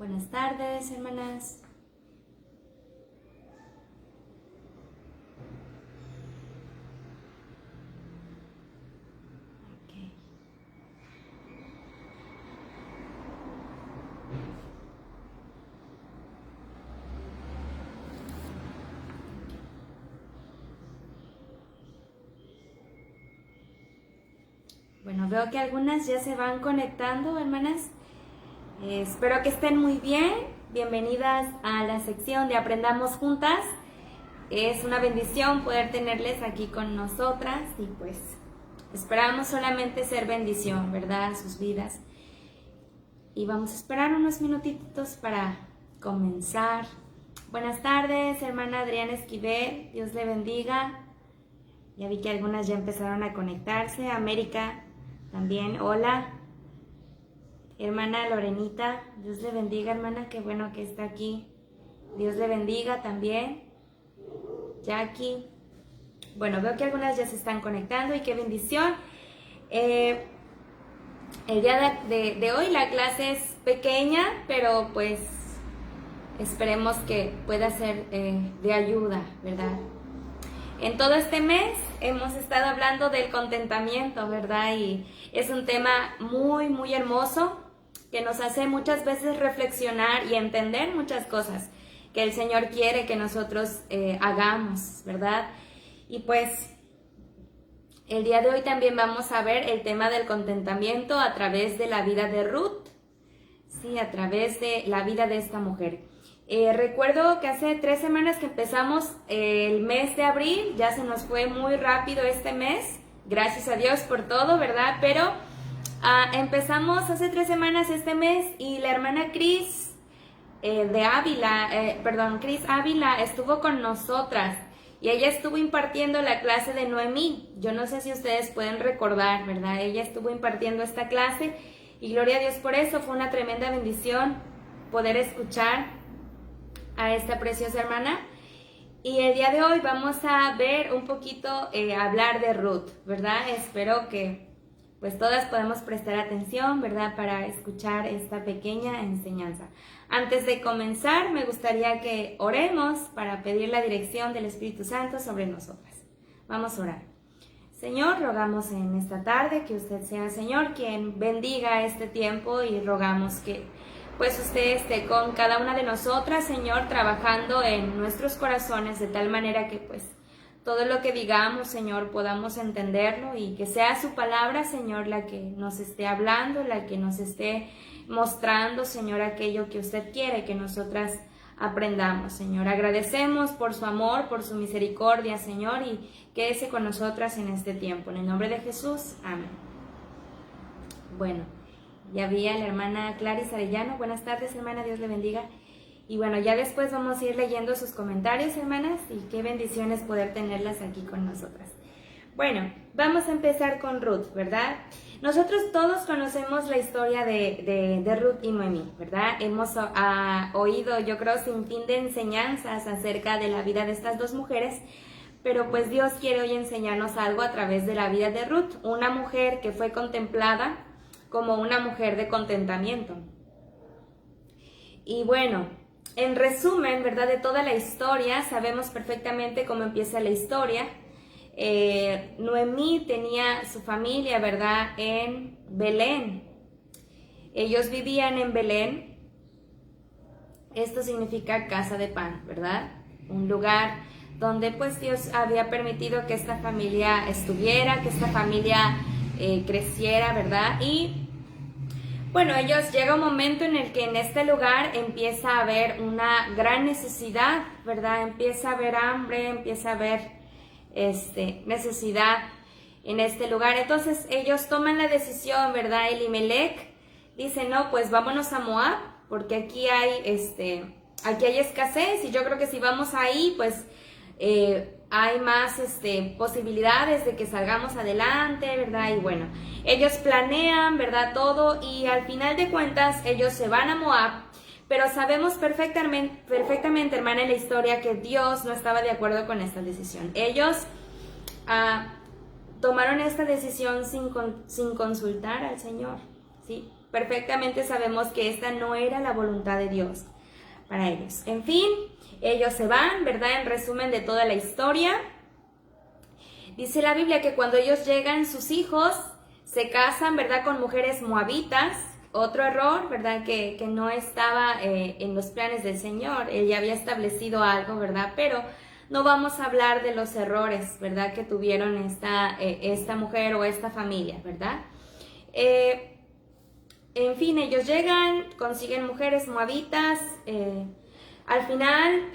Buenas tardes, hermanas. Okay. Bueno, veo que algunas ya se van conectando, hermanas. Espero que estén muy bien. Bienvenidas a la sección de Aprendamos Juntas. Es una bendición poder tenerles aquí con nosotras y pues esperamos solamente ser bendición, ¿verdad? A sus vidas. Y vamos a esperar unos minutitos para comenzar. Buenas tardes, hermana Adriana Esquivel. Dios le bendiga. Ya vi que algunas ya empezaron a conectarse. América también, hola. Hermana Lorenita, Dios le bendiga, hermana, qué bueno que está aquí. Dios le bendiga también. Jackie. Bueno, veo que algunas ya se están conectando y qué bendición. El día de hoy la clase es pequeña, pero pues esperemos que pueda ser de ayuda, ¿verdad? En todo este mes hemos estado hablando del contentamiento, ¿verdad? Y es un tema muy, muy hermoso que nos hace muchas veces reflexionar y entender muchas cosas que el Señor quiere que nosotros hagamos, ¿verdad? Y pues el día de hoy también vamos a ver el tema del contentamiento a través de la vida de Ruth, sí, a través de la vida de esta mujer. Recuerdo que hace 3 semanas que empezamos el mes de abril, ya se nos fue muy rápido este mes, gracias a Dios por todo, ¿verdad? Pero empezamos hace 3 semanas este mes y la hermana Cris Cris Ávila estuvo con nosotras y ella estuvo impartiendo la clase de Noemí. Yo no sé si ustedes pueden recordar, ¿verdad? Ella estuvo impartiendo esta clase y gloria a Dios por eso, fue una tremenda bendición poder escuchar a esta preciosa hermana. Y el día de hoy vamos a ver un poquito, hablar de Ruth, ¿verdad? Espero que pues todas podamos prestar atención, ¿verdad? Para escuchar esta pequeña enseñanza. Antes de comenzar, me gustaría que oremos para pedir la dirección del Espíritu Santo sobre nosotras. Vamos a orar. Señor, rogamos en esta tarde que usted sea, Señor, quien bendiga este tiempo y rogamos que pues usted esté con cada una de nosotras, Señor, trabajando en nuestros corazones de tal manera que pues todo lo que digamos, Señor, podamos entenderlo y que sea su palabra, Señor, la que nos esté hablando, la que nos esté mostrando, Señor, aquello que usted quiere que nosotras aprendamos, Señor. Agradecemos por su amor, por su misericordia, Señor, y quédese con nosotras en este tiempo. En el nombre de Jesús, amén. Bueno, ya vi a la hermana Clarice Arellano. Buenas tardes, hermana, Dios le bendiga. Y bueno, ya después vamos a ir leyendo sus comentarios, hermanas, y qué bendiciones poder tenerlas aquí con nosotras. Bueno, vamos a empezar con Ruth, ¿verdad? Nosotros todos conocemos la historia de Ruth y Noemí, ¿verdad? Hemos oído, yo creo, sin fin de enseñanzas acerca de la vida de estas dos mujeres, pero pues Dios quiere hoy enseñarnos algo a través de la vida de Ruth, una mujer que fue contemplada como una mujer de contentamiento. Y bueno, en resumen, ¿verdad? De toda la historia, sabemos perfectamente cómo empieza la historia. Noemí tenía su familia, ¿verdad? En Belén. Ellos vivían en Belén. Esto significa casa de pan, ¿verdad? Un lugar donde pues Dios había permitido que esta familia estuviera, que esta familia creciera, ¿verdad? Y bueno, llega un momento en el que en este lugar empieza a haber una gran necesidad, ¿verdad? Empieza a haber hambre, empieza a haber necesidad en este lugar. Entonces ellos toman la decisión, ¿verdad? Elimelech dice, no, pues vámonos a Moab, porque aquí hay escasez y yo creo que si vamos ahí, pues hay más posibilidades de que salgamos adelante, ¿verdad? Y bueno, ellos planean, ¿verdad? Todo y al final de cuentas ellos se van a Moab, pero sabemos perfectamente, hermana, en la historia que Dios no estaba de acuerdo con esta decisión. Ellos tomaron esta decisión sin consultar al Señor, ¿sí? perfectamente sabemos que esta no era la voluntad de Dios para ellos. En fin, ellos se van, ¿verdad? En resumen de toda la historia, dice la Biblia que cuando ellos llegan, sus hijos se casan, ¿verdad? Con mujeres moabitas. Otro error, ¿verdad? Que no estaba en los planes del Señor. Él ya había establecido algo, ¿verdad? Pero no vamos a hablar de los errores, ¿verdad? Que tuvieron esta mujer o esta familia, ¿verdad? En fin, ellos llegan, consiguen mujeres moabitas. Al final,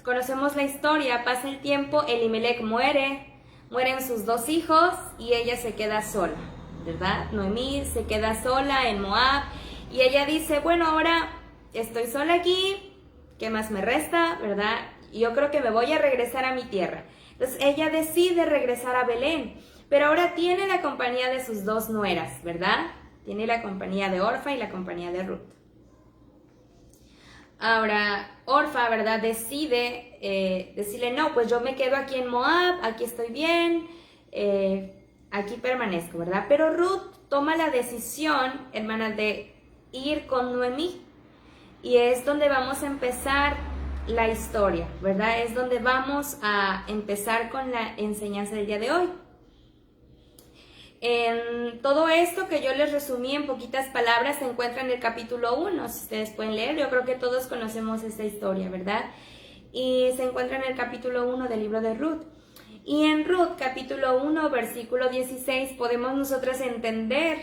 conocemos la historia, pasa el tiempo, Elimelech mueren sus 2 hijos y ella se queda sola, ¿verdad? Noemí se queda sola en Moab y ella dice, bueno, ahora estoy sola aquí, ¿qué más me resta, verdad? Yo creo que me voy a regresar a mi tierra. Entonces ella decide regresar a Belén, pero ahora tiene la compañía de sus 2 nueras, ¿verdad? Tiene la compañía de Orfa y la compañía de Ruth. Ahora, Orfa, ¿verdad? Decide decirle, no, pues yo me quedo aquí en Moab, aquí estoy bien, aquí permanezco, ¿verdad? Pero Ruth toma la decisión, hermanas, de ir con Noemí. Y es donde vamos a empezar la historia, ¿verdad? Es donde vamos a empezar con la enseñanza del día de hoy. En todo esto que yo les resumí en poquitas palabras se encuentra en el capítulo 1, si ustedes pueden leer, yo creo que todos conocemos esta historia, ¿verdad? Y se encuentra en el capítulo 1 del libro de Ruth. Y en Ruth, capítulo 1, versículo 16, podemos nosotros entender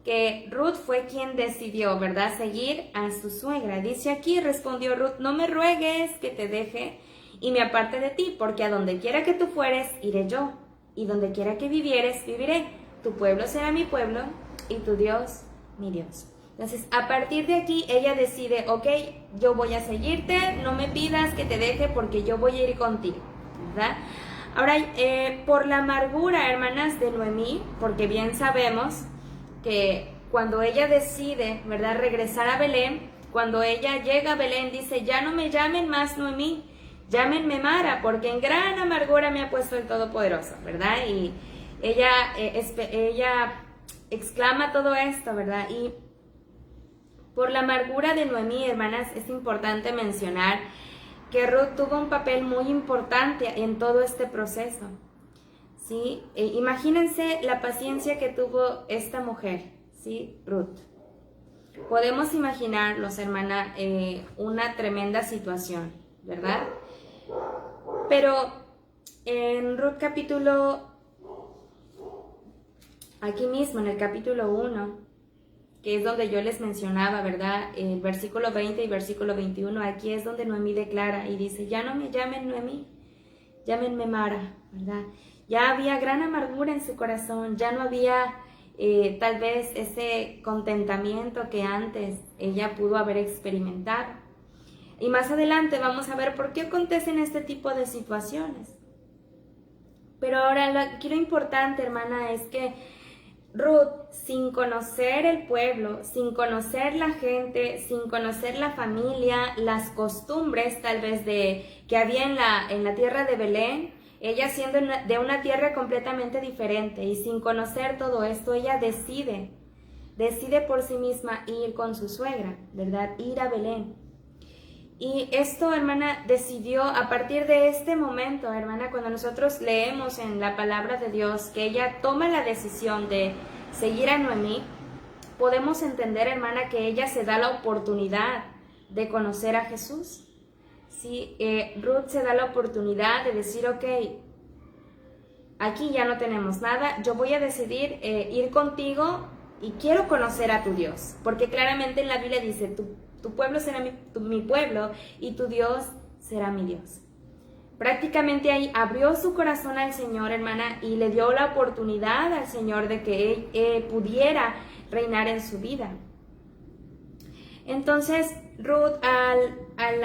que Ruth fue quien decidió, ¿verdad?, seguir a su suegra. Dice aquí, respondió Ruth, no me ruegues que te deje y me aparte de ti, porque a donde quiera que tú fueres, iré yo. Y donde quiera que vivieres, viviré. Tu pueblo será mi pueblo y tu Dios, mi Dios. Entonces, a partir de aquí, ella decide, ok, yo voy a seguirte, no me pidas que te deje porque yo voy a ir contigo, ¿verdad? Ahora, por la amargura, hermanas, de Noemí, porque bien sabemos que cuando ella decide, ¿verdad?, regresar a Belén, cuando ella llega a Belén, dice, ya no me llamen más Noemí, llámenme Mara, porque en gran amargura me ha puesto el Todopoderoso, ¿verdad? Y ella exclama todo esto, ¿verdad? Y por la amargura de Noemí, hermanas, es importante mencionar que Ruth tuvo un papel muy importante en todo este proceso, ¿sí? Imagínense la paciencia que tuvo esta mujer, ¿sí? Ruth. Podemos imaginarnos, hermana, una tremenda situación, ¿verdad? Pero en Ruth capítulo, aquí mismo en el capítulo 1, que es donde yo les mencionaba, ¿verdad? El versículo 20 y versículo 21, aquí es donde Noemí declara y dice, ya no me llamen Noemí, llámenme Mara, ¿verdad? Ya había gran amargura en su corazón, ya no había tal vez ese contentamiento que antes ella pudo haber experimentado. Y más adelante vamos a ver por qué acontecen este tipo de situaciones. Pero ahora aquí lo importante, hermana, es que Ruth, sin conocer el pueblo, sin conocer la gente, sin conocer la familia, las costumbres tal vez que había en la tierra de Belén, ella siendo de una tierra completamente diferente y sin conocer todo esto, ella decide por sí misma ir con su suegra, ¿verdad? Ir a Belén. Y esto, hermana, decidió a partir de este momento, hermana, cuando nosotros leemos en la palabra de Dios que ella toma la decisión de seguir a Noemí, podemos entender, hermana, que ella se da la oportunidad de conocer a Jesús. Sí, Ruth se da la oportunidad de decir, ok, aquí ya no tenemos nada, yo voy a decidir ir contigo y quiero conocer a tu Dios, porque claramente en la Biblia dice, tu pueblo será mi pueblo y tu Dios será mi Dios. Prácticamente ahí abrió su corazón al Señor, hermana, y le dio la oportunidad al Señor de que él pudiera reinar en su vida. Entonces, Ruth, al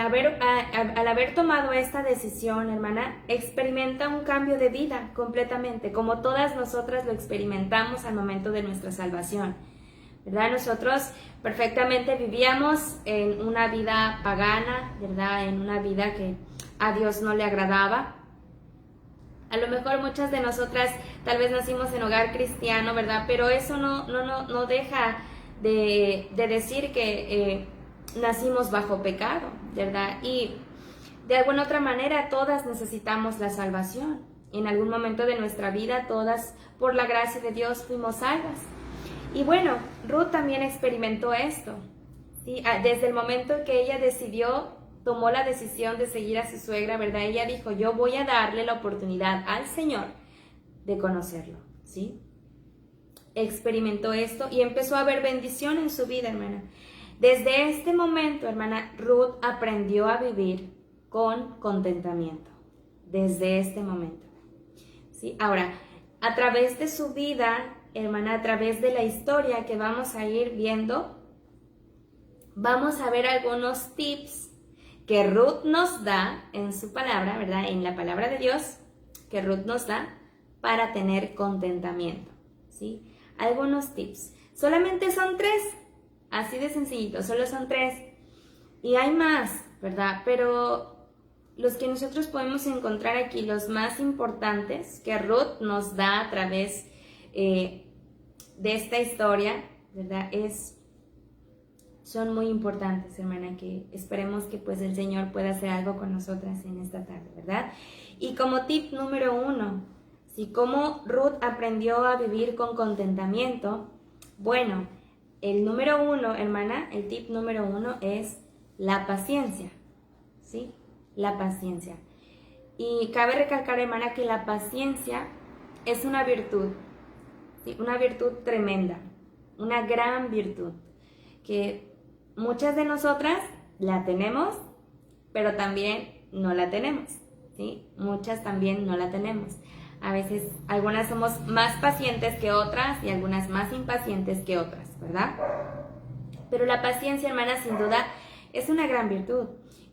haber tomado esta decisión, hermana, experimenta un cambio de vida completamente, como todas nosotras lo experimentamos al momento de nuestra salvación, ¿verdad? Nosotros perfectamente vivíamos en una vida pagana, ¿verdad? En una vida que a Dios no le agradaba. A lo mejor muchas de nosotras tal vez nacimos en hogar cristiano, ¿verdad? Pero eso no deja de decir que nacimos bajo pecado, ¿verdad? Y de alguna otra manera todas necesitamos la salvación. En algún momento de nuestra vida todas, por la gracia de Dios, fuimos salvas. Y bueno, Ruth también experimentó esto, ¿sí? Desde el momento en que ella tomó la decisión de seguir a su suegra, ¿verdad? Ella dijo, yo voy a darle la oportunidad al Señor de conocerlo, ¿sí? Experimentó esto y empezó a haber bendición en su vida, hermana. Desde este momento, hermana, Ruth aprendió a vivir con contentamiento. Desde este momento, ¿sí? Ahora, a través de su vida, hermana, a través de la historia que vamos a ir viendo, vamos a ver algunos tips que Ruth nos da en su palabra, ¿verdad? En la palabra de Dios, que Ruth nos da para tener contentamiento, ¿sí? Algunos tips. Solamente son 3, así de sencillito, solo son 3. Y hay más, ¿verdad? Pero los que nosotros podemos encontrar aquí, los más importantes que Ruth nos da a través de esta historia, ¿verdad? Son muy importantes, hermana, que esperemos que pues el Señor pueda hacer algo con nosotras en esta tarde, ¿verdad? Y como tip número 1, ¿sí? ¿Cómo Ruth aprendió a vivir con contentamiento? Bueno, el número 1, hermana, el tip número 1 es la paciencia, ¿sí? La paciencia. Y cabe recalcar, hermana, que la paciencia es una virtud, ¿sí? Una virtud tremenda, una gran virtud, que muchas de nosotras la tenemos, pero también no la tenemos, ¿sí? Muchas también no la tenemos. A veces algunas somos más pacientes que otras y algunas más impacientes que otras, ¿verdad? Pero la paciencia, hermana, sin duda es una gran virtud,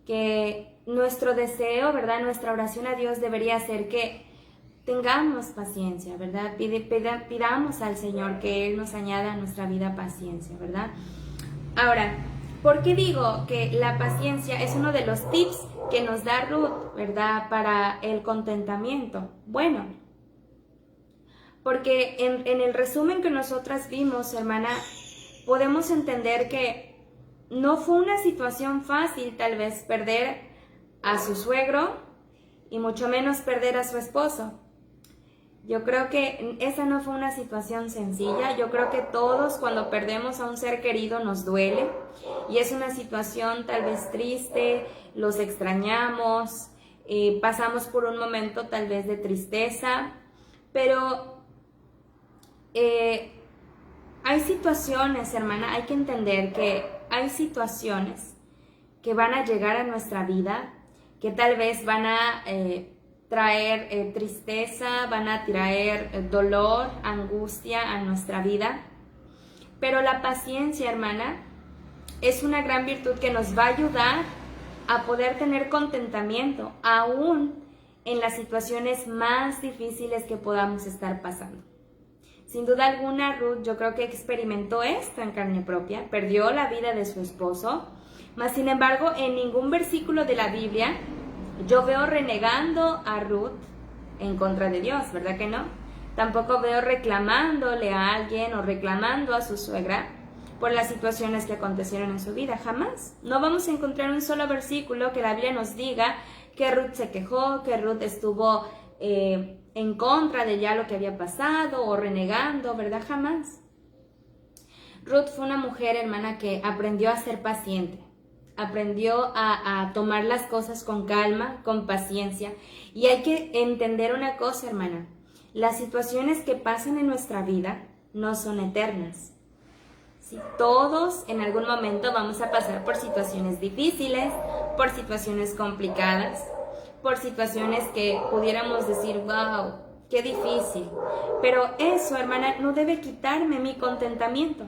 que nuestro deseo, ¿verdad? Nuestra oración a Dios debería ser que tengamos paciencia, ¿verdad? Pidamos al Señor que Él nos añada a nuestra vida paciencia, ¿verdad? Ahora, ¿por qué digo que la paciencia es uno de los tips que nos da Ruth, ¿verdad? Para el contentamiento. Bueno, porque en el resumen que nosotras vimos, hermana, podemos entender que no fue una situación fácil tal vez perder a su suegro y mucho menos perder a su esposo. Yo creo que esa no fue una situación sencilla. Yo creo que todos cuando perdemos a un ser querido nos duele y es una situación tal vez triste, los extrañamos, pasamos por un momento tal vez de tristeza, pero hay situaciones, hermana, hay que entender que hay situaciones que van a llegar a nuestra vida, que tal vez van a traer tristeza, van a traer dolor, angustia a nuestra vida. Pero la paciencia, hermana, es una gran virtud que nos va a ayudar a poder tener contentamiento, aún en las situaciones más difíciles que podamos estar pasando. Sin duda alguna, Ruth, yo creo que experimentó esto en carne propia, perdió la vida de su esposo, mas sin embargo, en ningún versículo de la Biblia yo veo renegando a Ruth en contra de Dios, ¿verdad que no? Tampoco veo reclamándole a alguien o reclamando a su suegra por las situaciones que acontecieron en su vida, jamás. No vamos a encontrar un solo versículo que la Biblia nos diga que Ruth se quejó, que Ruth estuvo en contra de ya lo que había pasado o renegando, ¿verdad? Jamás. Ruth fue una mujer, hermana, que aprendió a ser paciente. Aprendió a tomar las cosas con calma, con paciencia. Y hay que entender una cosa, hermana. Las situaciones que pasan en nuestra vida no son eternas. ¿Sí? Todos en algún momento vamos a pasar por situaciones difíciles, por situaciones complicadas, por situaciones que pudiéramos decir, wow, qué difícil. Pero eso, hermana, no debe quitarme mi contentamiento.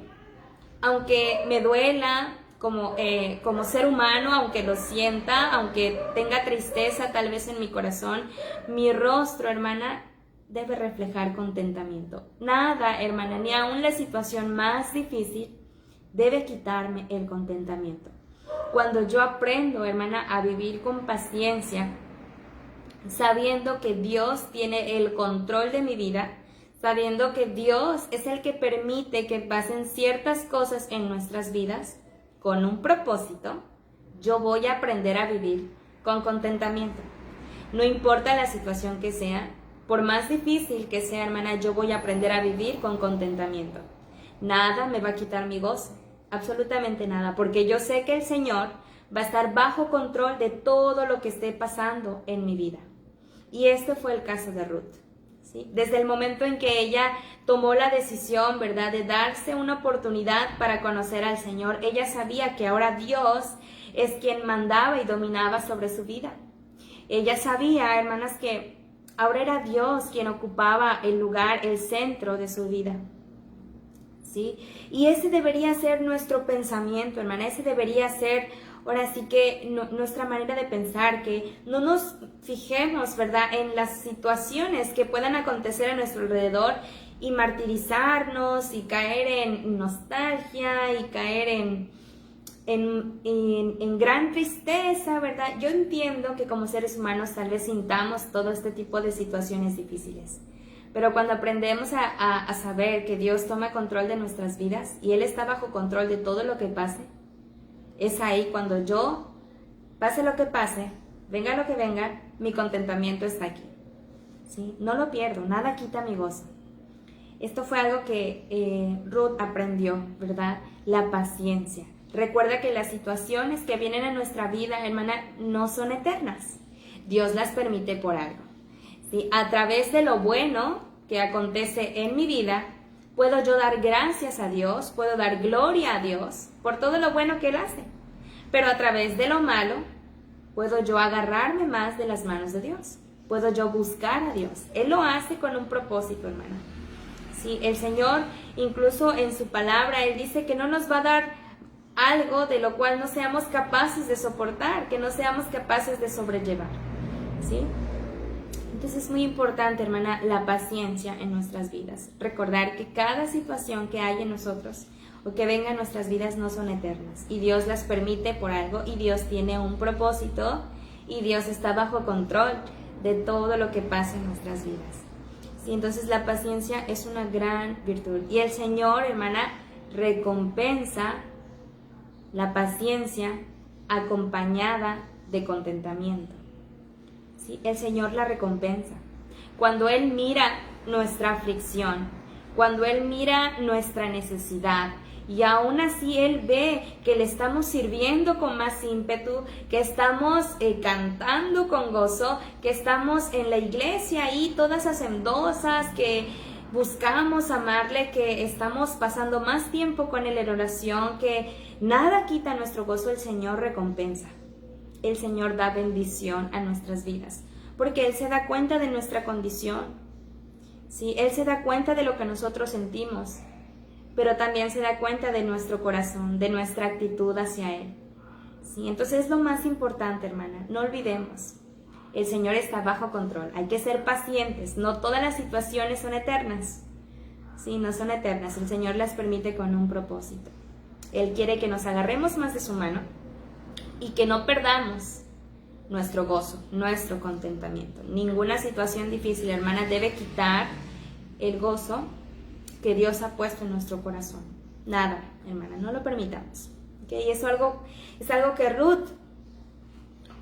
Aunque me duela, como ser humano, aunque lo sienta, aunque tenga tristeza tal vez en mi corazón, mi rostro, hermana, debe reflejar contentamiento. Nada, hermana, ni aún la situación más difícil debe quitarme el contentamiento. Cuando yo aprendo, hermana, a vivir con paciencia, sabiendo que Dios tiene el control de mi vida, sabiendo que Dios es el que permite que pasen ciertas cosas en nuestras vidas con un propósito, yo voy a aprender a vivir con contentamiento. No importa la situación que sea, por más difícil que sea, hermana, yo voy a aprender a vivir con contentamiento. Nada me va a quitar mi gozo, absolutamente nada, porque yo sé que el Señor va a estar bajo control de todo lo que esté pasando en mi vida. Y este fue el caso de Ruth. ¿Sí? Desde el momento en que ella tomó la decisión, ¿verdad?, de darse una oportunidad para conocer al Señor, ella sabía que ahora Dios es quien mandaba y dominaba sobre su vida. Ella sabía, hermanas, que ahora era Dios quien ocupaba el lugar, el centro de su vida. ¿Sí? Y ese debería ser nuestro pensamiento, hermana, ese debería ser, ahora sí que nuestra manera de pensar, que no nos fijemos, ¿verdad?, en las situaciones que puedan acontecer a nuestro alrededor y martirizarnos y caer en nostalgia y caer en gran tristeza, ¿verdad? Yo entiendo que como seres humanos tal vez sintamos todo este tipo de situaciones difíciles. Pero cuando aprendemos a saber que Dios toma control de nuestras vidas y Él está bajo control de todo lo que pase, es ahí cuando yo, pase lo que pase, venga lo que venga, mi contentamiento está aquí. ¿Sí? No lo pierdo, nada quita mi gozo. Esto fue algo que Ruth aprendió, ¿verdad? La paciencia. Recuerda que las situaciones que vienen a nuestra vida, hermana, no son eternas. Dios las permite por algo. ¿Sí? A través de lo bueno que acontece en mi vida, puedo yo dar gracias a Dios, puedo dar gloria a Dios por todo lo bueno que Él hace. Pero a través de lo malo, puedo yo agarrarme más de las manos de Dios. Puedo yo buscar a Dios. Él lo hace con un propósito, hermana. ¿Sí? El Señor, incluso en su palabra, Él dice que no nos va a dar algo de lo cual no seamos capaces de soportar, que no seamos capaces de sobrellevar. ¿Sí? Entonces es muy importante, hermana, la paciencia en nuestras vidas. Recordar que cada situación que hay en nosotros o que venga en nuestras vidas no son eternas. Y Dios las permite por algo y Dios tiene un propósito y Dios está bajo control de todo lo que pasa en nuestras vidas. Sí, entonces la paciencia es una gran virtud. Y el Señor, hermana, recompensa la paciencia acompañada de contentamiento. ¿Sí? El Señor la recompensa. Cuando Él mira nuestra aflicción, cuando Él mira nuestra necesidad y aún así Él ve que le estamos sirviendo con más ímpetu, que estamos cantando con gozo, que estamos en la iglesia ahí todas hacendosas, que buscamos amarle, que estamos pasando más tiempo con Él en oración, que nada quita nuestro gozo, el Señor recompensa. El Señor da bendición a nuestras vidas, porque Él se da cuenta de nuestra condición, ¿sí? Él se da cuenta de lo que nosotros sentimos, pero también se da cuenta de nuestro corazón, de nuestra actitud hacia Él, ¿sí? Entonces es lo más importante, hermana, no olvidemos, el Señor está bajo control, hay que ser pacientes, no todas las situaciones son eternas, ¿sí? No son eternas, el Señor las permite con un propósito. Él quiere que nos agarremos más de su mano y que no perdamos nuestro gozo, nuestro contentamiento. Ninguna situación difícil, hermana, debe quitar el gozo que Dios ha puesto en nuestro corazón. Nada, hermana, no lo permitamos. ¿Okay? Y eso es algo que Ruth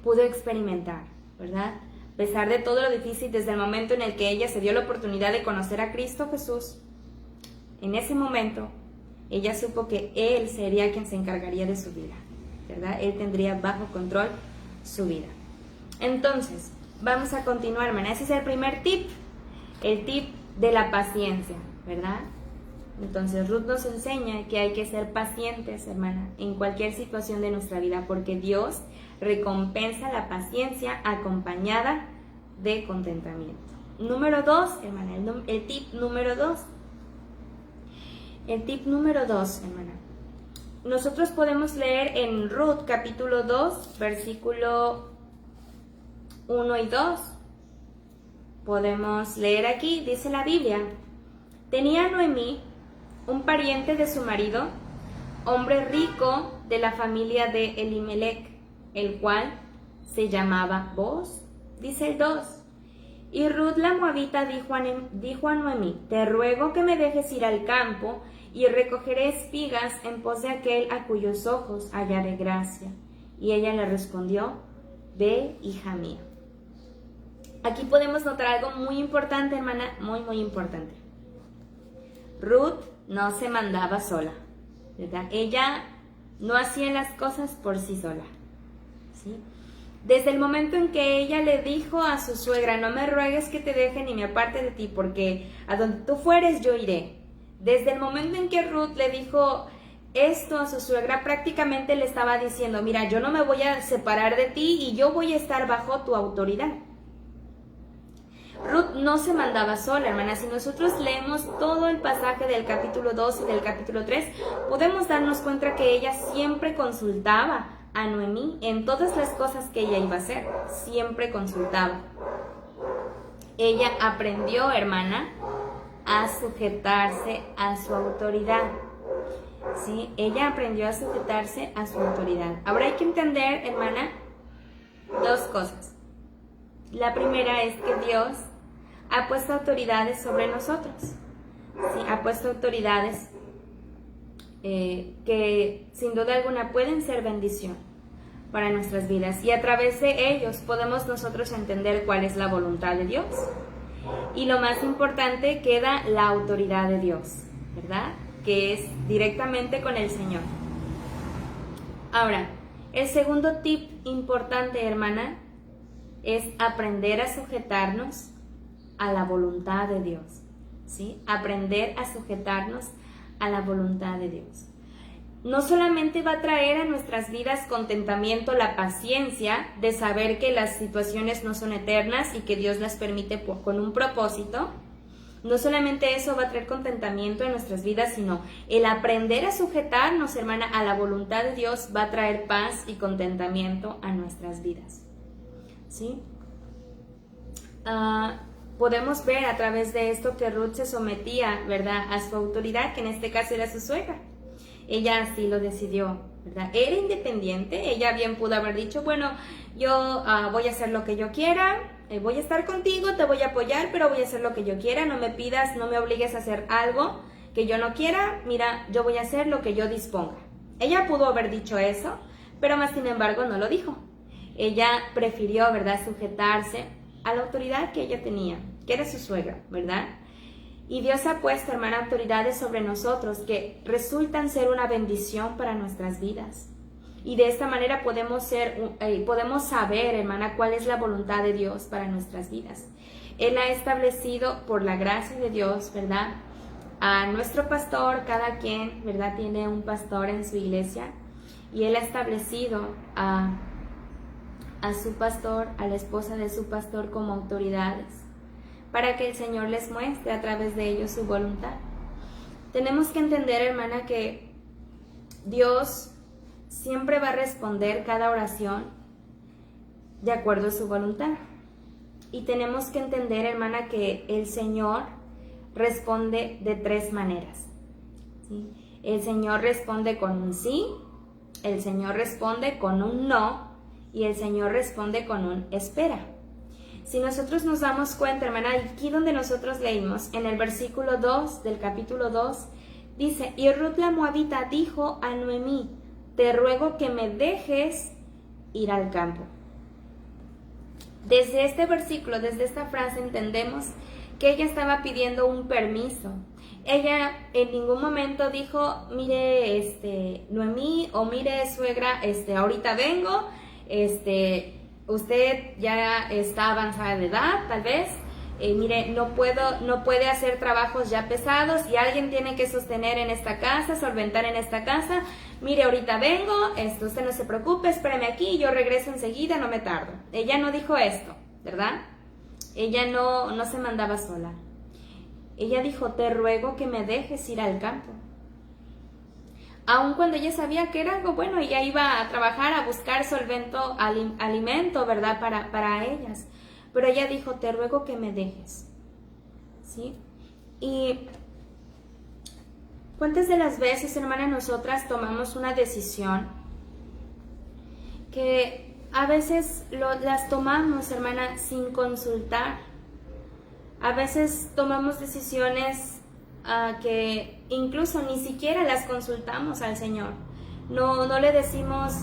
pudo experimentar, ¿verdad? A pesar de todo lo difícil, desde el momento en el que ella se dio la oportunidad de conocer a Cristo Jesús, en ese momento ella supo que Él sería quien se encargaría de su vida, ¿verdad? Él tendría bajo control su vida. Entonces, vamos a continuar, hermana. Ese es el primer tip, el tip de la paciencia, ¿verdad? Entonces, Ruth nos enseña que hay que ser pacientes, hermana, en cualquier situación de nuestra vida, porque Dios recompensa la paciencia acompañada de contentamiento. Número 2, hermana, el tip número 2. El tip número 2, hermana. Nosotros podemos leer en Ruth capítulo 2, versículo 1 y 2. Podemos leer aquí, dice la Biblia: tenía Noemí un pariente de su marido, hombre rico de la familia de Elimelec, el cual se llamaba Booz. Dice el 2: Y Ruth la moabita dijo a Noemí, te ruego que me dejes ir al campo y recogeré espigas en pos de aquel a cuyos ojos hallaré gracia. Y ella le respondió, ve, hija mía. Aquí podemos notar algo muy importante, hermana, muy importante. Ruth no se mandaba sola, ¿verdad? Ella no hacía las cosas por sí sola, ¿sí? Desde el momento en que ella le dijo a su suegra, no me ruegues que te deje ni me aparte de ti, porque a donde tú fueres yo iré. Desde el momento en que Ruth le dijo esto a su suegra, prácticamente le estaba diciendo, mira, yo no me voy a separar de ti y yo voy a estar bajo tu autoridad. Ruth no se mandaba sola, hermana. Si nosotros leemos todo el pasaje del capítulo 2 y del capítulo 3, podemos darnos cuenta que ella siempre consultaba a Noemí en todas las cosas que ella iba a hacer. Siempre consultaba. Ella aprendió, hermana, a sujetarse a su autoridad. ¿Sí? Ella aprendió a sujetarse a su autoridad. Ahora hay que entender, hermana, dos cosas. La primera es que Dios ha puesto autoridades sobre nosotros. ¿Sí? Ha puesto autoridades que sin duda alguna pueden ser bendición para nuestras vidas. Y a través de ellos podemos nosotros entender cuál es la voluntad de Dios. Y lo más importante, queda la autoridad de Dios, ¿verdad? Que es directamente con el Señor. Ahora, el segundo tip importante, hermana, es aprender a sujetarnos a la voluntad de Dios, ¿sí? Aprender a sujetarnos a la voluntad de Dios. No solamente va a traer a nuestras vidas contentamiento, la paciencia de saber que las situaciones no son eternas y que Dios las permite con un propósito. No solamente eso va a traer contentamiento en nuestras vidas, sino el aprender a sujetarnos, hermana, a la voluntad de Dios va a traer paz y contentamiento a nuestras vidas, ¿sí? Podemos ver a través de esto que Ruth se sometía, ¿verdad?, a su autoridad, que en este caso era su suegra. Ella así lo decidió, ¿verdad? Era independiente. Ella bien pudo haber dicho, bueno, yo voy a hacer lo que yo quiera, voy a estar contigo, te voy a apoyar, pero voy a hacer lo que yo quiera, no me pidas, no me obligues a hacer algo que yo no quiera, mira, yo voy a hacer lo que yo disponga. Ella pudo haber dicho eso, pero más sin embargo no lo dijo. Ella prefirió, ¿verdad?, sujetarse a la autoridad que ella tenía, que era su suegra, ¿verdad? Y Dios ha puesto, hermana, autoridades sobre nosotros que resultan ser una bendición para nuestras vidas. Y de esta manera podemos saber, hermana, cuál es la voluntad de Dios para nuestras vidas. Él ha establecido, por la gracia de Dios, ¿verdad?, a nuestro pastor. Cada quien, ¿verdad?, tiene un pastor en su iglesia. Y Él ha establecido a su pastor, a la esposa de su pastor, como autoridades, para que el Señor les muestre a través de ellos su voluntad. Tenemos que entender, hermana, que Dios siempre va a responder cada oración de acuerdo a su voluntad. Y tenemos que entender, hermana, que el Señor responde de tres maneras, ¿sí? El Señor responde con un sí, el Señor responde con un no, y el Señor responde con un espera. Si nosotros nos damos cuenta, hermana, aquí donde nosotros leímos, en el versículo 2 del capítulo 2, dice, y Ruth la moabita dijo a Noemí, te ruego que me dejes ir al campo. Desde este versículo, desde esta frase, entendemos que ella estaba pidiendo un permiso. Ella en ningún momento dijo, mire, Noemí, o mire, suegra, ahorita vengo, usted ya está avanzada de edad, tal vez, mire, no puede hacer trabajos ya pesados y alguien tiene que sostener en esta casa, solventar en esta casa. Mire, ahorita vengo, usted no se preocupe, espérame aquí, yo regreso enseguida, no me tardo. Ella no dijo esto, ¿verdad? Ella no se mandaba sola. Ella dijo, te ruego que me dejes ir al campo. Aun cuando ella sabía que era algo bueno, ella iba a trabajar, a buscar alimento, ¿verdad?, para ellas. Pero ella dijo, te ruego que me dejes, ¿sí? Y ¿cuántas de las veces, hermana, nosotras tomamos una decisión que a veces las tomamos, hermana, sin consultar A veces tomamos decisiones que incluso ni siquiera las consultamos al Señor. No le decimos,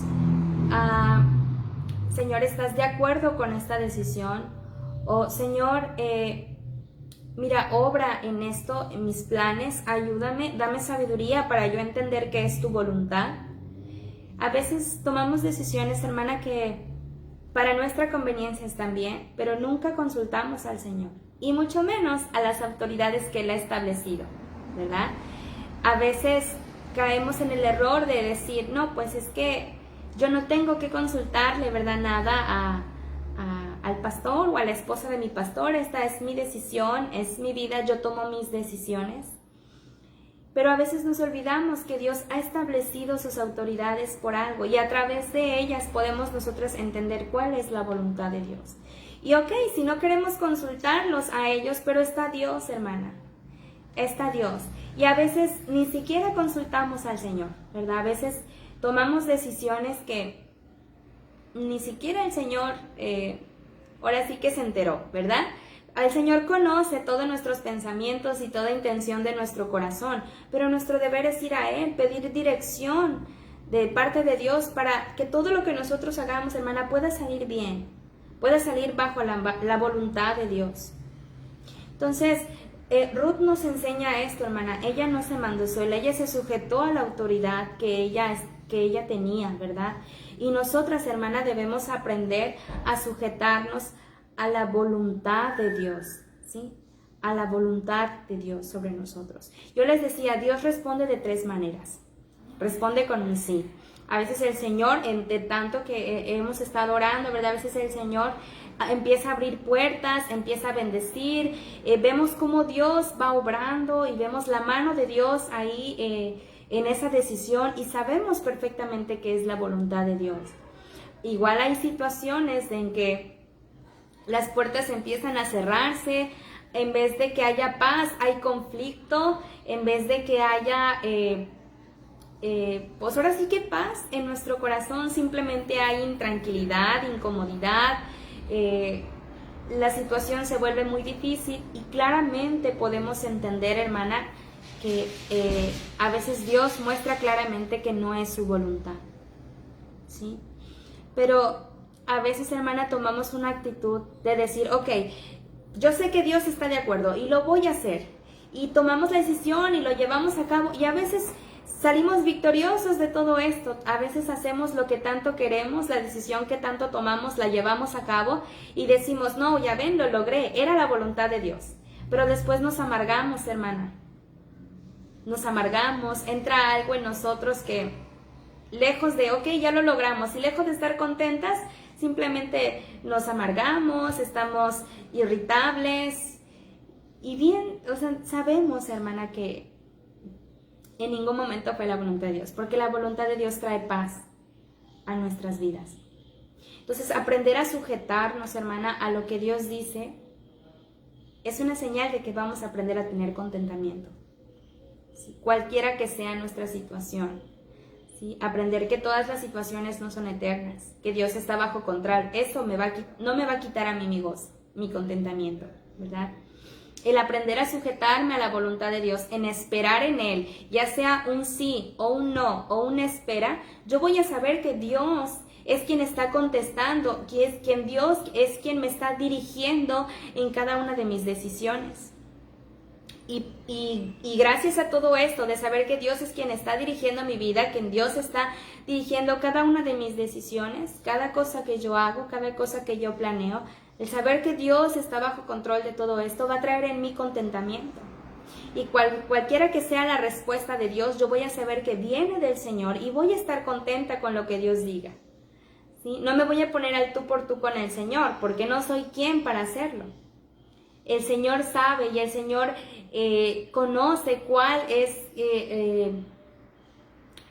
Señor, ¿estás de acuerdo con esta decisión? O Señor, mira, obra en esto, en mis planes, ayúdame, dame sabiduría para yo entender qué es tu voluntad. A veces tomamos decisiones, hermana, que para nuestra conveniencia están bien, pero nunca consultamos al Señor, y mucho menos a las autoridades que Él ha establecido, ¿verdad? A veces caemos en el error de decir, no, pues es que yo no tengo que consultarle, ¿verdad? Nada al pastor o a la esposa de mi pastor. Esta es mi decisión, es mi vida, yo tomo mis decisiones. Pero a veces nos olvidamos que Dios ha establecido sus autoridades por algo, y a través de ellas podemos nosotros entender cuál es la voluntad de Dios. Y ok, si no queremos consultarlos a ellos, pero está Dios, hermana, está Dios. Y a veces ni siquiera consultamos al Señor, ¿verdad? A veces tomamos decisiones que ni siquiera el Señor, ahora sí que se enteró, ¿verdad? El Señor conoce todos nuestros pensamientos y toda intención de nuestro corazón, pero nuestro deber es ir a Él, pedir dirección de parte de Dios para que todo lo que nosotros hagamos, hermana, pueda salir bien, pueda salir bajo la voluntad de Dios. Entonces, Ruth nos enseña esto, hermana. Ella no se mandó sola, ella se sujetó a la autoridad que ella tenía, ¿verdad? Y nosotras, hermana, debemos aprender a sujetarnos a la voluntad de Dios, ¿sí? A la voluntad de Dios sobre nosotros. Yo les decía, Dios responde de 3 maneras. Responde con un sí. A veces el Señor, entre tanto que hemos estado orando, ¿verdad? A veces el Señor empieza a abrir puertas, empieza a bendecir. Vemos cómo Dios va obrando y vemos la mano de Dios ahí en esa decisión, y sabemos perfectamente que es la voluntad de Dios. Igual hay situaciones en que las puertas empiezan a cerrarse, en vez de que haya paz, hay conflicto, en vez de que haya, pues ahora sí que paz en nuestro corazón, simplemente hay intranquilidad, incomodidad, la situación se vuelve muy difícil, y claramente podemos entender, hermana, que a veces Dios muestra claramente que no es su voluntad, ¿sí? Pero a veces, hermana, tomamos una actitud de decir, ok, yo sé que Dios está de acuerdo y lo voy a hacer. Y tomamos la decisión y lo llevamos a cabo, y a veces salimos victoriosos de todo esto. A veces hacemos lo que tanto queremos, la decisión que tanto tomamos la llevamos a cabo y decimos, no, ya ven, lo logré, era la voluntad de Dios. Pero después nos amargamos, hermana. Nos amargamos, entra algo en nosotros que lejos de, ok, ya lo logramos, y lejos de estar contentas, simplemente nos amargamos, estamos irritables. Y bien, o sea, sabemos, hermana, que en ningún momento fue la voluntad de Dios, porque la voluntad de Dios trae paz a nuestras vidas. Entonces, aprender a sujetarnos, hermana, a lo que Dios dice es una señal de que vamos a aprender a tener contentamiento, ¿sí? Cualquiera que sea nuestra situación. ¿Sí? Aprender que todas las situaciones no son eternas, que Dios está bajo control. Eso no me va a quitar a mí mi gozo, mi contentamiento, ¿verdad? El aprender a sujetarme a la voluntad de Dios, en esperar en Él, ya sea un sí o un no o una espera, yo voy a saber que Dios es quien está contestando, que Dios es quien me está dirigiendo en cada una de mis decisiones. Y gracias a todo esto, de saber que Dios es quien está dirigiendo mi vida, que Dios está dirigiendo cada una de mis decisiones, cada cosa que yo hago, cada cosa que yo planeo, el saber que Dios está bajo control de todo esto va a traer en mí contentamiento. Y cualquiera que sea la respuesta de Dios, yo voy a saber que viene del Señor y voy a estar contenta con lo que Dios diga, ¿sí? No me voy a poner al tú por tú con el Señor, porque no soy quien para hacerlo. El Señor sabe y el Señor conoce cuál es,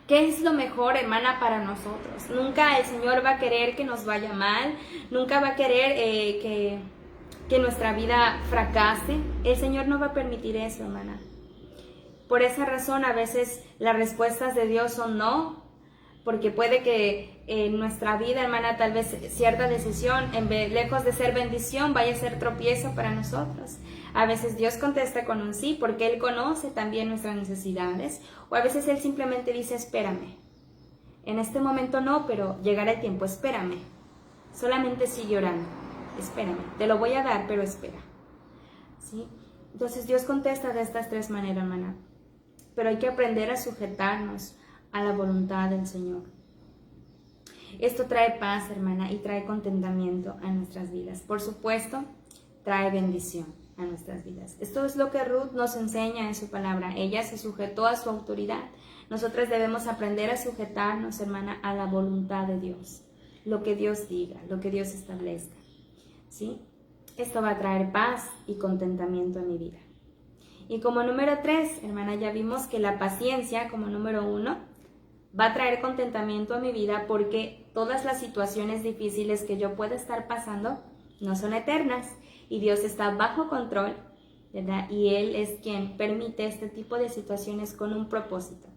qué es lo mejor, hermana, para nosotros. Nunca el Señor va a querer que nos vaya mal, nunca va a querer que nuestra vida fracase. El Señor no va a permitir eso, hermana. Por esa razón, a veces las respuestas de Dios son no, porque puede que en nuestra vida, hermana, tal vez cierta decisión, lejos de ser bendición, vaya a ser tropiezo para nosotros. A veces Dios contesta con un sí, porque Él conoce también nuestras necesidades, o a veces Él simplemente dice, espérame. En este momento no, pero llegará el tiempo, espérame. Solamente sigue orando, espérame. Te lo voy a dar, pero espera. ¿Sí? Entonces Dios contesta de estas tres maneras, hermana. Pero hay que aprender a sujetarnos a la voluntad del Señor. Esto trae paz, hermana, y trae contentamiento a nuestras vidas. Por supuesto, trae bendición a nuestras vidas. Esto es lo que Ruth nos enseña en su palabra. Ella se sujetó a su autoridad. Nosotras debemos aprender a sujetarnos, hermana, a la voluntad de Dios. Lo que Dios diga, lo que Dios establezca. ¿Sí? Esto va a traer paz y contentamiento a mi vida. Y como número 3, hermana, ya vimos que la paciencia, como número 1, va a traer contentamiento a mi vida porque todas las situaciones difíciles que yo pueda estar pasando no son eternas y Dios está bajo control, ¿verdad? Y Él es quien permite este tipo de situaciones con un propósito.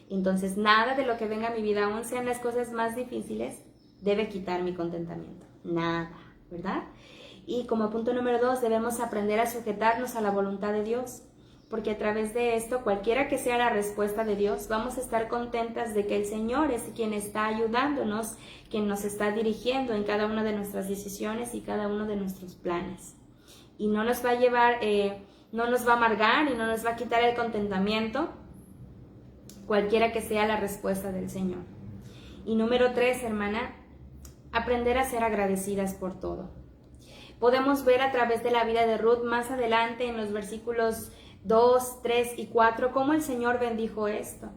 Entonces, nada de lo que venga a mi vida, aun sean las cosas más difíciles, debe quitar mi contentamiento. Nada, ¿verdad? Y como punto número 2, debemos aprender a sujetarnos a la voluntad de Dios. Porque a través de esto, cualquiera que sea la respuesta de Dios, vamos a estar contentas de que el Señor es quien está ayudándonos, quien nos está dirigiendo en cada una de nuestras decisiones y cada uno de nuestros planes. Y no nos va a llevar, no nos va a amargar y no nos va a quitar el contentamiento, cualquiera que sea la respuesta del Señor. Y número 3, hermana, aprender a ser agradecidas por todo. Podemos ver a través de la vida de Ruth más adelante en los versículos 2, 3 y 4, cómo el Señor bendijo esto,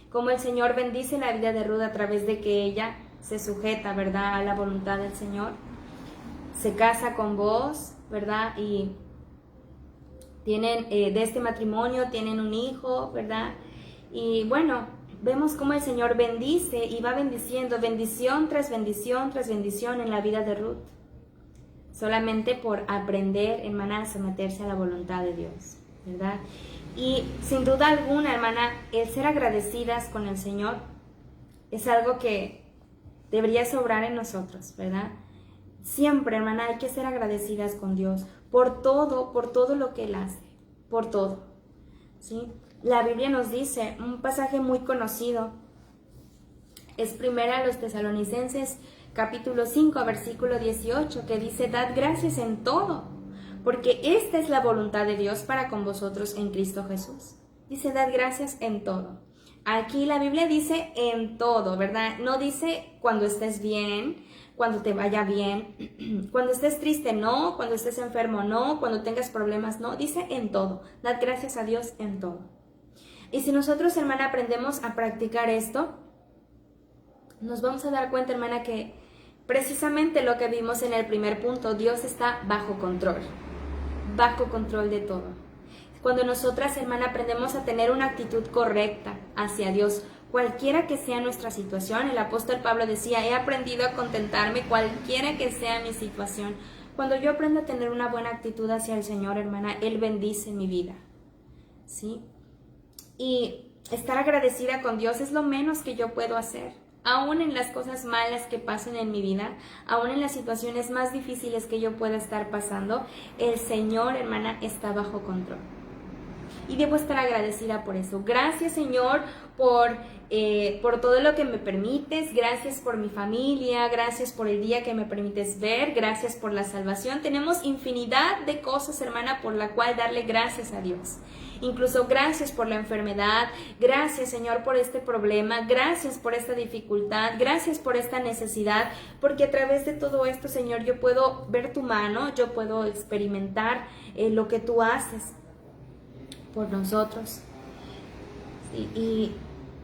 cómo el Señor bendice la vida de Ruth a través de que ella se sujeta, ¿verdad?, a la voluntad del Señor, se casa con Booz, ¿verdad?, y tienen de este matrimonio, tienen un hijo, ¿verdad?, y bueno, vemos cómo el Señor bendice y va bendiciendo, bendición tras bendición tras bendición en la vida de Ruth, solamente por aprender, hermana, a someterse a la voluntad de Dios, ¿verdad? Y sin duda alguna, hermana, el ser agradecidas con el Señor es algo que debería sobrar en nosotros, ¿verdad? Siempre, hermana, hay que ser agradecidas con Dios por todo lo que Él hace, por todo, ¿sí? La Biblia nos dice, un pasaje muy conocido, es primera a los Tesalonicenses, capítulo 5, versículo 18, que dice, dad gracias en todo, porque esta es la voluntad de Dios para con vosotros en Cristo Jesús. Dice, dad gracias en todo. Aquí la Biblia dice en todo, ¿verdad? No dice cuando estés bien, cuando te vaya bien, cuando estés triste, no, cuando estés enfermo, no, cuando tengas problemas, no. Dice en todo. Dad gracias a Dios en todo. Y si nosotros, hermana, aprendemos a practicar esto, nos vamos a dar cuenta, hermana, que precisamente lo que vimos en el primer punto, Dios está bajo control de todo. Cuando nosotras, hermana, aprendemos a tener una actitud correcta hacia Dios, cualquiera que sea nuestra situación, el apóstol Pablo decía, he aprendido a contentarme cualquiera que sea mi situación. Cuando yo aprendo a tener una buena actitud hacia el Señor, hermana, Él bendice mi vida, ¿sí? Y estar agradecida con Dios es lo menos que yo puedo hacer. Aún en las cosas malas que pasen en mi vida, aún en las situaciones más difíciles que yo pueda estar pasando, el Señor, hermana, está bajo control. Y debo estar agradecida por eso. Gracias, Señor, por todo lo que me permites. Gracias por mi familia. Gracias por el día que me permites ver. Gracias por la salvación. Tenemos infinidad de cosas, hermana, por la cual darle gracias a Dios. Incluso gracias por la enfermedad, gracias, Señor, por este problema, gracias por esta dificultad, gracias por esta necesidad, porque a través de todo esto, Señor, yo puedo ver tu mano, yo puedo experimentar lo que tú haces por nosotros. Sí,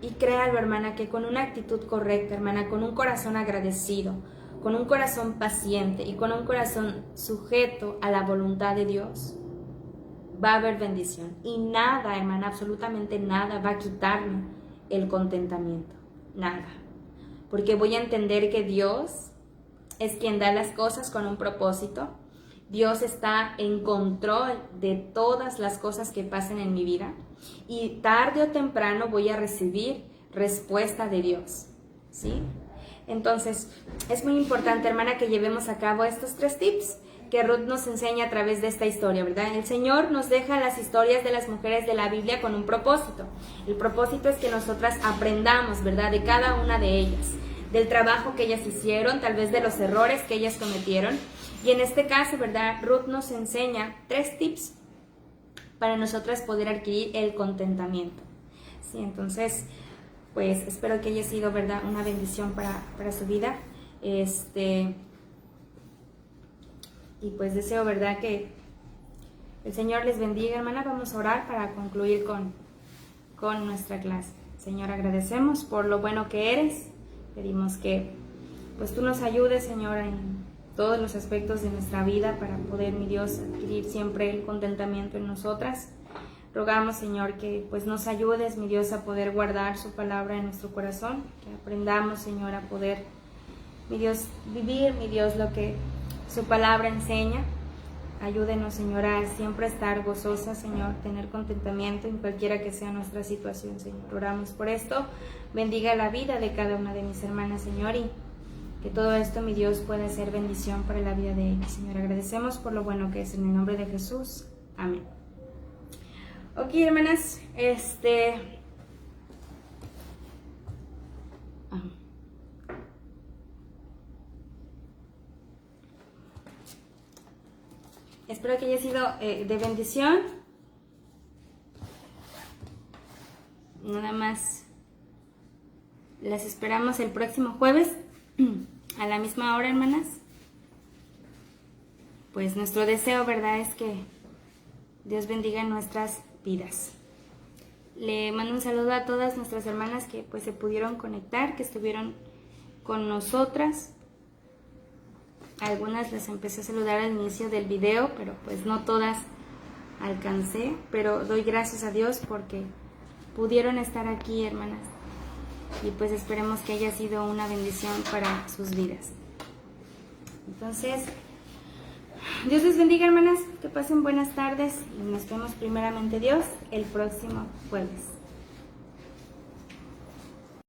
y créalo, hermana, que con una actitud correcta, hermana, con un corazón agradecido, con un corazón paciente y con un corazón sujeto a la voluntad de Dios, va a haber bendición. Y nada, hermana, absolutamente nada va a quitarme el contentamiento. Nada. Porque voy a entender que Dios es quien da las cosas con un propósito. Dios está en control de todas las cosas que pasen en mi vida. Y tarde o temprano voy a recibir respuesta de Dios. ¿sí? Entonces, es muy importante, hermana, que llevemos a cabo estos 3 tips que Ruth nos enseña a través de esta historia, ¿verdad? El Señor nos deja las historias de las mujeres de la Biblia con un propósito. El propósito es que nosotras aprendamos, ¿verdad? De cada una de ellas, del trabajo que ellas hicieron, tal vez de los errores que ellas cometieron. Y en este caso, ¿verdad? Ruth nos enseña 3 tips para nosotras poder adquirir el contentamiento. Sí, entonces, pues espero que haya sido, ¿verdad?, una bendición para su vida. Y pues deseo, ¿verdad?, que el Señor les bendiga, hermana. Vamos a orar para concluir con nuestra clase. Señor, agradecemos por lo bueno que eres. Pedimos que pues tú nos ayudes, Señor, en todos los aspectos de nuestra vida para poder, mi Dios, adquirir siempre el contentamiento en nosotras. Rogamos, Señor, que pues nos ayudes, mi Dios, a poder guardar su palabra en nuestro corazón, que aprendamos, Señor, a poder, mi Dios, vivir, mi Dios, lo que su palabra enseña. Ayúdenos, Señor, a siempre estar gozosas, Señor, tener contentamiento en cualquiera que sea nuestra situación, Señor. Oramos por esto. Bendiga la vida de cada una de mis hermanas, Señor, y que todo esto, mi Dios, pueda ser bendición para la vida de ellas, Señor. Agradecemos por lo bueno que es, en el nombre de Jesús. Amén. Ok, hermanas, espero que haya sido de bendición. Nada más las esperamos el próximo jueves a la misma hora, hermanas. Pues nuestro deseo, ¿verdad?, es que Dios bendiga nuestras vidas. Le mando un saludo a todas nuestras hermanas que pues se pudieron conectar, que estuvieron con nosotras. Algunas las empecé a saludar al inicio del video, pero pues no todas alcancé. Pero doy gracias a Dios porque pudieron estar aquí, hermanas. Y pues esperemos que haya sido una bendición para sus vidas. Entonces, Dios les bendiga, hermanas. Que pasen buenas tardes y nos vemos primeramente Dios el próximo jueves.